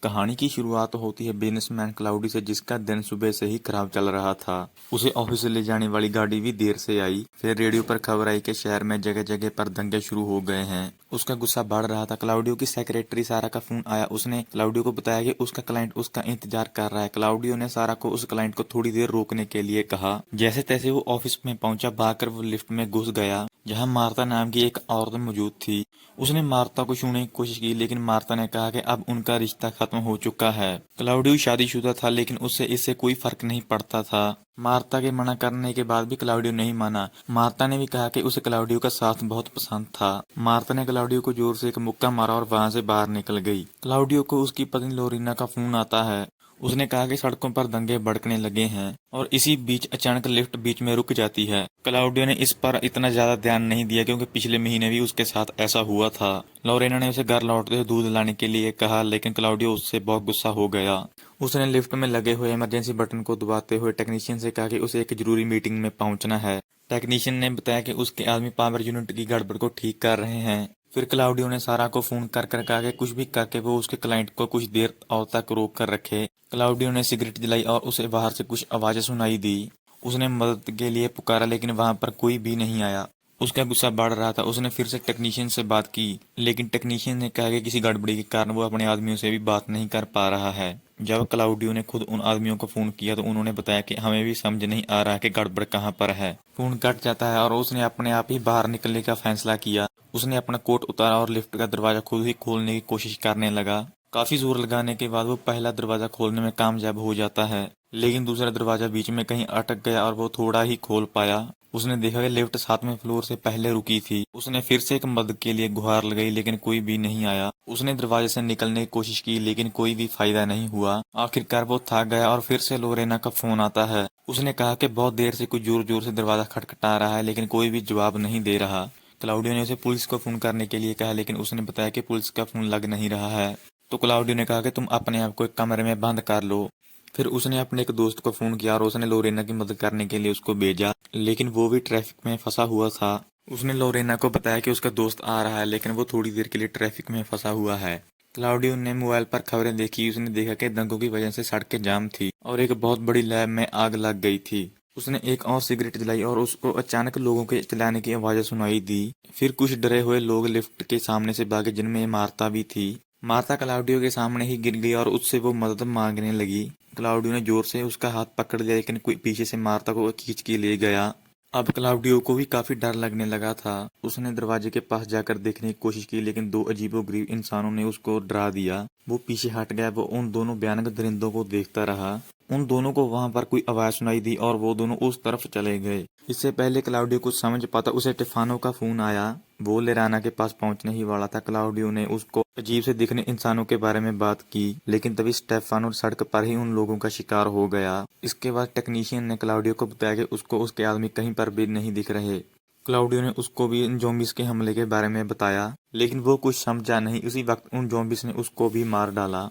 कहानी की शुरुआत होती है बिजनेसमैन क्लाउडी से, जिसका दिन सुबह से ही खराब चल रहा था। उसे ऑफिस से ले जाने वाली गाड़ी भी देर से आई। फिर रेडियो पर खबर आई कि शहर में जगह जगह पर दंगे शुरू हो गए हैं। उसका गुस्सा बढ़ रहा था। क्लाउडियो की सेक्रेटरी सारा का फोन आया। उसने क्लाउडियो को बताया कि उसका क्लाइंट उसका इंतजार कर रहा है। क्लाउडियो ने सारा को उस क्लाइंट को थोड़ी देर रोकने के लिए कहा। जैसे तैसे वो ऑफिस में पहुंचा। भागकर वो लिफ्ट में घुस गया, जहां मार्ता नाम की एक औरत मौजूद थी। उसने मार्ता को छूने की कोशिश की, लेकिन मार्ता ने कहा कि अब उनका रिश्ता खत्म हो चुका है। क्लाउडियो शादीशुदा था, लेकिन उससे इससे कोई फर्क नहीं पड़ता था। मार्ता के मना करने के बाद भी क्लाउडियो नहीं माना। मार्ता ने भी कहा कि उसे क्लाउडियो का साथ बहुत पसंद था। मार्ता ने क्लाउडियो को जोर से एक मुक्का मारा और वहां से बाहर निकल गई। क्लाउडियो को उसकी पत्नी लोरीना का फोन आता है। उसने कहा कि सड़कों पर दंगे भड़कने लगे हैं और इसी बीच अचानक लिफ्ट बीच में रुक जाती है। क्लाउडियो ने इस पर इतना ज्यादा ध्यान नहीं दिया, क्योंकि पिछले महीने भी उसके साथ ऐसा हुआ था। लोरेना ने उसे घर लौटते हुए दूध लाने के लिए कहा, लेकिन क्लाउडियो उससे बहुत गुस्सा हो गया। उसने लिफ्ट में लगे हुए इमरजेंसी बटन को दबाते हुए टेक्नीशियन से कहा कि उसे एक जरूरी मीटिंग में पहुंचना है। टेक्नीशियन ने बताया कि उसके आदमी पावर यूनिट की गड़बड़ को ठीक कर रहे हैं। फिर क्लाउडियो ने सारा को फोन कर कर कहा कि कुछ भी करके वो उसके क्लाइंट को कुछ देर और तक रोक कर रखे। क्लाउडियो ने सिगरेट जलाई और उसे बाहर से कुछ आवाजें सुनाई दी। उसने मदद के लिए पुकारा, लेकिन वहां पर कोई भी नहीं आया। उसका गुस्सा बढ़ रहा था। उसने फिर से टेक्नीशियन से बात की, लेकिन टेक्नीशियन ने कहा कि किसी गड़बड़ी के कारण वो अपने आदमियों से भी बात नहीं कर पा रहा है। जब क्लाउडियो ने खुद उन आदमियों को फोन किया तो उन्होंने बताया कि हमें भी समझ नहीं आ रहा कि गड़बड़ कहाँ पर है। फोन कट जाता है और उसने अपने आप ही बाहर निकलने का फैसला किया। उसने अपना कोट उतारा और लिफ्ट का दरवाजा खुद ही खोलने की कोशिश करने लगा। काफी जोर लगाने के बाद वो पहला दरवाजा खोलने में कामयाब हो जाता है, लेकिन दूसरा दरवाजा बीच में कहीं अटक गया और वो थोड़ा ही खोल पाया। उसने देखा कि लिफ्ट 7वें फ्लोर से पहले रुकी थी। उसने फिर से एक मदद के लिए गुहार लगाई, लेकिन कोई भी नहीं आया। उसने दरवाजे से निकलने की कोशिश की, लेकिन कोई भी फायदा नहीं हुआ। आखिरकार वो थक गया और फिर से लोरेना का फोन आता है। उसने कहा कि बहुत देर से कोई जोर जोर से दरवाजा खटखटा रहा है, लेकिन कोई भी जवाब नहीं दे रहा। क्लाउडियो ने उसे पुलिस को फोन करने के लिए कहा, लेकिन उसने बताया कि पुलिस का फोन लग नहीं रहा है। तो क्लाउडियो ने कहा कि तुम अपने आप को एक कमरे में बंद कर लो। फिर उसने अपने एक दोस्त को फोन किया और उसने लोरेना की मदद करने के लिए उसको भेजा, लेकिन वो भी ट्रैफिक में फंसा हुआ था। उसने लोरेना को बताया कि उसका दोस्त आ रहा है, लेकिन वो थोड़ी देर के लिए ट्रैफिक में फंसा हुआ है। क्लाउडियो ने मोबाइल पर खबरें देखी। उसने देखा कि दंगों की वजह से सड़कें जाम थी और एक बहुत बड़ी लैब में आग लग गई थी। उसने एक और सिगरेट जलाई और उसको अचानक लोगों के चिल्लाने की आवाजें सुनाई दी। फिर कुछ डरे हुए लोग लिफ्ट के सामने से भागे, जिनमें मार्ता भी थी। मार्ता क्लाउडियो के सामने ही गिर गई और उससे वो मदद मांगने लगी। क्लाउडियो ने जोर से उसका हाथ पकड़ लिया, लेकिन कोई पीछे से मार्ता को खींच के ले गया। अब क्लाउडियो को भी काफी डर लगने लगा था। उसने दरवाजे के पास जाकर देखने की कोशिश की, लेकिन दो अजीबोगरीब इंसानों ने उसको डरा दिया। वो पीछे हट गया। वो उन दोनों भयानक दरिंदों को देखता रहा। उन दोनों को वहां पर कोई आवाज सुनाई दी और वो दोनों उस तरफ चले गए। इससे पहले क्लाउडियो कुछ समझ पाता, उसे टेफानो का फोन आया। वो लेराना के पास पहुंचने ही वाला था। क्लाउडियो ने उसको अजीब से दिखने इंसानों के बारे में बात की, लेकिन तभी स्टेफानो सड़क पर ही उन लोगों का शिकार हो गया। इसके बाद टेक्नीशियन ने क्लाउडियो को बताया कि उसको उसके आदमी कहीं पर भी नहीं दिख रहे। क्लाउडियो ने उसको भी इन ज़ॉम्बीज़ के हमले के बारे में बताया, लेकिन वो कुछ समझा नहीं। उसी वक्त उन ज़ॉम्बीज़ ने उसको भी मार डाला।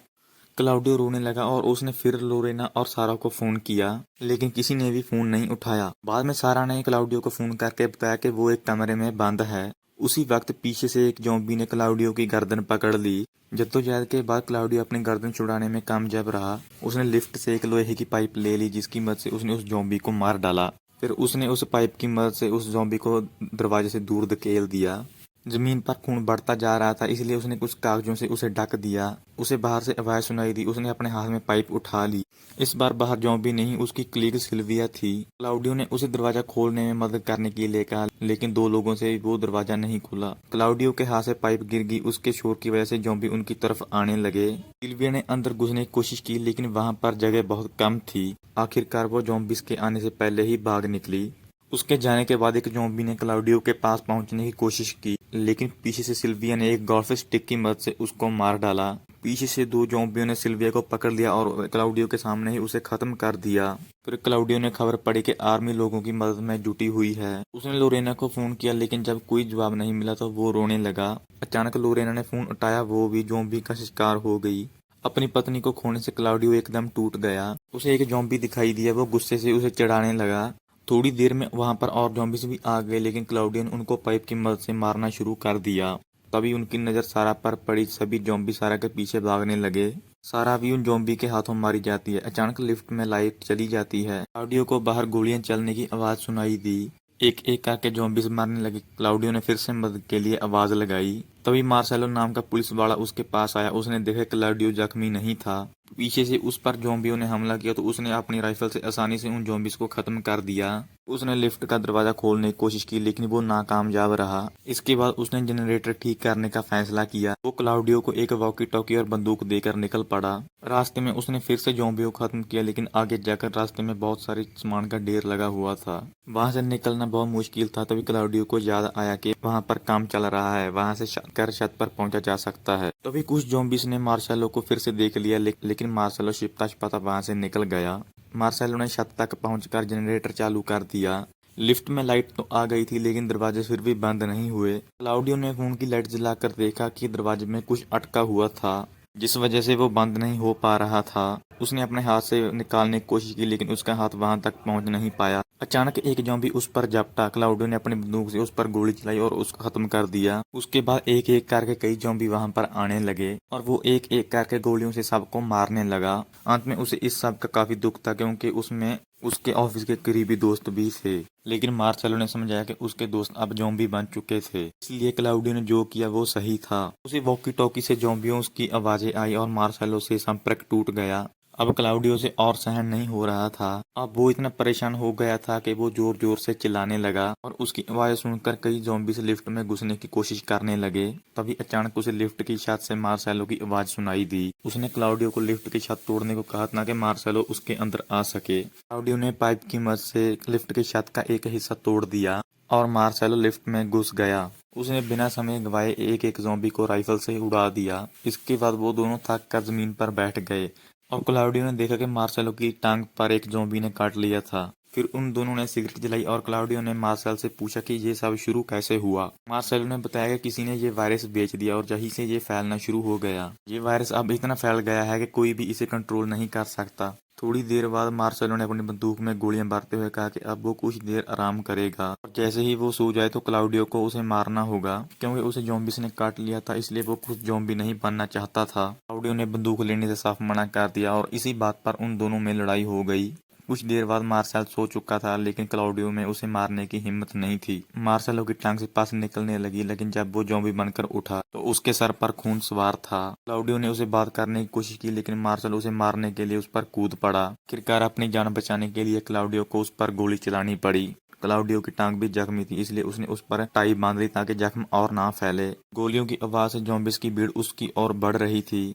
क्लाउडियो रोने लगा और उसने फिर लोरेना और सारा को फोन किया, लेकिन किसी ने भी फोन नहीं उठाया। बाद में सारा ने क्लाउडियो को फोन करके बताया कि वो एक कमरे में बंद है। उसी वक्त पीछे से एक ज़ॉम्बी ने क्लाउडियो की गर्दन पकड़ ली। जद्दोजहद के बाद क्लाउडियो अपनी गर्दन छुड़ाने में कामयाब रहा। उसने लिफ्ट से एक लोहे की पाइप ले ली, जिसकी मदद से उसने उस ज़ॉम्बी को मार डाला। फिर उसने उस पाइप की मदद से उस ज़ॉम्बी को दरवाजे से दूर धकेल दिया। जमीन पर खून बढ़ता जा रहा था, इसलिए उसने कुछ कागजों से उसे ढक दिया। उसे बाहर से आवाज सुनाई दी। उसने अपने हाथ में पाइप उठा ली। इस बार बाहर ज़ॉम्बी नहीं, उसकी कलीग सिल्विया थी। क्लाउडियो ने उसे दरवाजा खोलने में मदद करने के लिए कहा, लेकिन दो लोगों से वो दरवाजा नहीं खुला। क्लाउडियो के हाथ से पाइप गिर गई। उसके शोर की वजह से ज़ॉम्बी उनकी तरफ आने लगे। सिल्विया ने अंदर घुसने की कोशिश की, लेकिन वहां पर जगह बहुत कम थी। आखिरकार वो ज़ॉम्बीज़ के आने से पहले ही भाग निकली। उसके जाने के बाद एक ज़ॉम्बी ने क्लाउडियो के पास पहुंचने की कोशिश की, लेकिन पीछे से सिल्विया ने एक गोल्फ स्टिक की मदद से उसको मार डाला। पीछे से दो ज़ॉम्बियों ने सिल्विया को पकड़ लिया और क्लाउडियो के सामने ही उसे खत्म कर दिया। फिर क्लाउडियो ने खबर पड़ी कि आर्मी लोगों की मदद में जुटी हुई है। उसने लोरेना को फोन किया, लेकिन जब कोई जवाब नहीं मिला तो वो रोने लगा। अचानक लोरेना ने फोन उठाया। वो भी ज़ॉम्बी का शिकार हो गई। अपनी पत्नी को खोने से क्लाउडियो एकदम टूट गया। उसे एक ज़ॉम्बी दिखाई दिया। वो गुस्से से उसे चिढ़ाने लगा। थोड़ी देर में वहां पर और ज़ॉम्बीज़ भी आ गए, लेकिन क्लाउडियो ने उनको पाइप की मदद से मारना शुरू कर दिया। तभी उनकी नज़र सारा पर पड़ी। सभी ज़ॉम्बी सारा के पीछे भागने लगे। सारा भी उन ज़ॉम्बी के हाथों मारी जाती है। अचानक लिफ्ट में लाइट चली जाती है। क्लाउडियो को बाहर गोलियां चलने की आवाज़ सुनाई दी। एक एक करके ज़ॉम्बीज़ मारने लगे। क्लाउडियो ने फिर से मदद के लिए आवाज़ लगाई। तभी मार्सेलो नाम का पुलिस वाला उसके पास आया। उसने देखा क्लाउडियो जख्मी नहीं था। पीछे से उस पर ज़ॉम्बियों ने हमला किया तो उसने अपनी राइफल से आसानी से उन ज़ॉम्बीज़ को खत्म कर दिया। उसने लिफ्ट का दरवाज़ा खोलने की कोशिश की लेकिन वो नाकामयाब रहा। इसके बाद उसने जनरेटर ठीक करने का फैसला किया। वो क्लाउडियो को एक वॉकी टॉकी और बंदूक देकर निकल पड़ा। रास्ते में उसने फिर से ज़ॉम्बियों को खत्म किया लेकिन आगे जाकर रास्ते में बहुत सारे सामान का ढेर लगा हुआ था। वहां से निकलना बहुत मुश्किल था। तभी क्लाउडियो को याद आया कि वहां पर काम चल रहा है, वहां से छत पर पहुंचा जा सकता है। तभी कुछ ज़ॉम्बीज़ ने मार्सेलो को फिर से देख लिया लेकिन मार्सेलो छिपता-छिपाता वहां से निकल गया। मार्सेलो ने छत तक पहुंचकर जनरेटर चालू कर दिया। लिफ्ट में लाइट तो आ गई थी लेकिन दरवाजे फिर भी बंद नहीं हुए। क्लाउडियो ने फोन की लाइट जलाकर देखा कि दरवाजे में कुछ अटका हुआ था जिस वजह से वो बंद नहीं हो पा रहा था। उसने अपने हाथ से निकालने की कोशिश की लेकिन उसका हाथ वहां तक पहुंच नहीं पाया। अचानक एक ज़ॉम्बी उस पर झपटा। क्लाउडियो ने अपनी बंदूक से उस पर गोली चलाई और उसको खत्म कर दिया। उसके बाद एक एक करके कई ज़ॉम्बी वहां पर आने लगे और वो एक एक करके गोलियों से सबको मारने लगा। अंत में उसे इस सब का काफी दुख था क्योंकि उसमें उसके ऑफिस के करीबी दोस्त भी थे। लेकिन मार्सेलो ने समझाया कि उसके दोस्त अब ज़ॉम्बी बन चुके थे, इसलिए क्लाउडियो ने जो किया वो सही था। उसे वॉकी टॉकी से ज़ॉम्बियों की आवाजें आई और मार्सेलो से संपर्क टूट गया। अब क्लाउडियो से और सहन नहीं हो रहा था। अब वो इतना परेशान हो गया था कि वो जोर जोर से चिल्लाने लगा और उसकी आवाज़ सुनकर कई ज़ॉम्बीज़ लिफ्ट में घुसने की कोशिश करने लगे। तभी अचानक उसे लिफ्ट की छत से मार्सेलो की आवाज़ सुनाई दी। उसने क्लाउडियो को लिफ्ट की छत तोड़ने को कहा ताकि मार्सेलो उसके अंदर आ सके। क्लाउडियो ने पाइप की मदद से लिफ्ट की छत का एक हिस्सा तोड़ दिया और मार्सेलो लिफ्ट में घुस गया। उसने बिना समय गवाए एक एक ज़ॉम्बी को राइफल से उड़ा दिया। इसके बाद वो दोनों थक कर जमीन पर बैठ गए और क्लाउडियो ने देखा कि मार्सेलो की टांग पर एक ज़ॉम्बी ने काट लिया था। फिर उन दोनों ने सिगरेट जलाई और क्लाउडियो ने मार्सेल से पूछा कि ये सब शुरू कैसे हुआ। मार्सेलो ने बताया कि किसी ने ये वायरस बेच दिया और यहीं से ये फैलना शुरू हो गया। ये वायरस अब इतना फैल गया है कि कोई भी इसे कंट्रोल नहीं कर सकता। थोड़ी देर बाद मार्सेलो ने अपनी बंदूक में गोलियां भरते हुए कहा कि अब वो कुछ देर आराम करेगा और जैसे ही वो सो जाए तो क्लाउडियो को उसे मारना होगा क्योंकि उसे ज़ॉम्बीज़ ने काट लिया था, इसलिए वो कुछ ज़ॉम्बी नहीं बनना चाहता था। क्लाउडियो ने बंदूक लेने से साफ मना कर दिया और इसी बात पर उन दोनों में लड़ाई हो गई। कुछ देर बाद मार्सेल सो चुका था लेकिन क्लाउडियो में उसे मारने की हिम्मत नहीं थी। मार्सेलो की टांग से पास निकलने लगी लेकिन जब वो ज़ॉम्बी बनकर उठा तो उसके सर पर खून सवार था। क्लाउडियो ने उसे बात करने की कोशिश की लेकिन मार्सेल उसे मारने के लिए उस पर कूद पड़ा। आखिरकार अपनी जान बचाने के लिए क्लाउडियो को उस पर गोली चलानी पड़ी। क्लाउडियो की टांग भी जख्मी थी इसलिए उसने उस पर टाई बांध ली ताकि जख्म और ना फैले। गोलियों की आवाज से ज़ॉम्बीज़ की भीड़ उसकी ओर बढ़ रही थी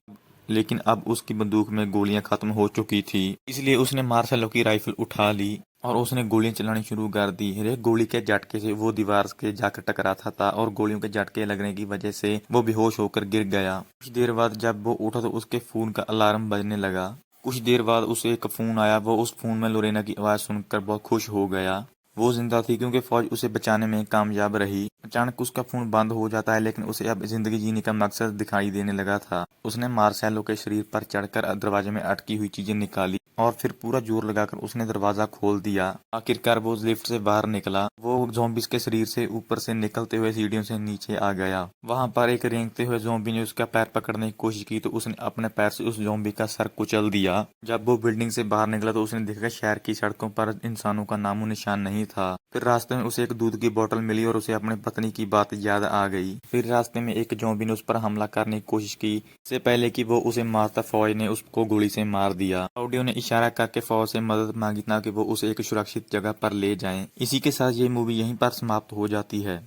लेकिन अब उसकी बंदूक में गोलियां खत्म हो चुकी थी, इसलिए उसने मार्सेलो की राइफल उठा ली और उसने गोलियां चलानी शुरू कर दी। एक गोली के झटके से वो दीवार के जाकर टकराता था और गोलियों के झटके लगने की वजह से वो बेहोश होकर गिर गया। कुछ देर बाद जब वो उठा तो उसके फोन का अलार्म बजने लगा। कुछ देर बाद उसे एक फोन आया। वो उस फोन में लोरेना की आवाज सुनकर बहुत खुश हो गया। वो जिंदा थी क्योंकि फौज उसे बचाने में कामयाब रही। अचानक उसका फोन बंद हो जाता है लेकिन उसे अब जिंदगी जीने का मकसद दिखाई देने लगा था। उसने मार्सेलो के शरीर पर चढ़कर दरवाजे में अटकी हुई चीजें निकाली और फिर पूरा जोर लगाकर उसने दरवाजा खोल दिया। आखिरकार वो लिफ्ट से बाहर निकला। वो ज़ॉम्बीज़ के शरीर से ऊपर से निकलते हुए सीढ़ियों से नीचे आ गया। वहां पर एक रेंगते हुए ज़ॉम्बी ने उसका पैर पकड़ने की कोशिश की तो उसने अपने पैर से उस ज़ॉम्बी का सर कुचल दिया। जब वो बिल्डिंग से बाहर निकला तो उसने देखा शहर की सड़कों पर इंसानों का नामो निशान नहीं था। फिर रास्ते में उसे एक दूध की बोतल मिली और उसे अपनी पत्नी की बात याद आ गई। फिर रास्ते में एक ज़ॉम्बी ने उस पर हमला करने की कोशिश की। इससे पहले कि वो उसे मारता फौज ने उसको गोली से मार दिया। क्लाउडियो ने इशारा करके फौज से मदद मांगी ताकि वो उसे एक सुरक्षित जगह पर ले जाएं। इसी के साथ ये मूवी यहीं पर समाप्त हो जाती है।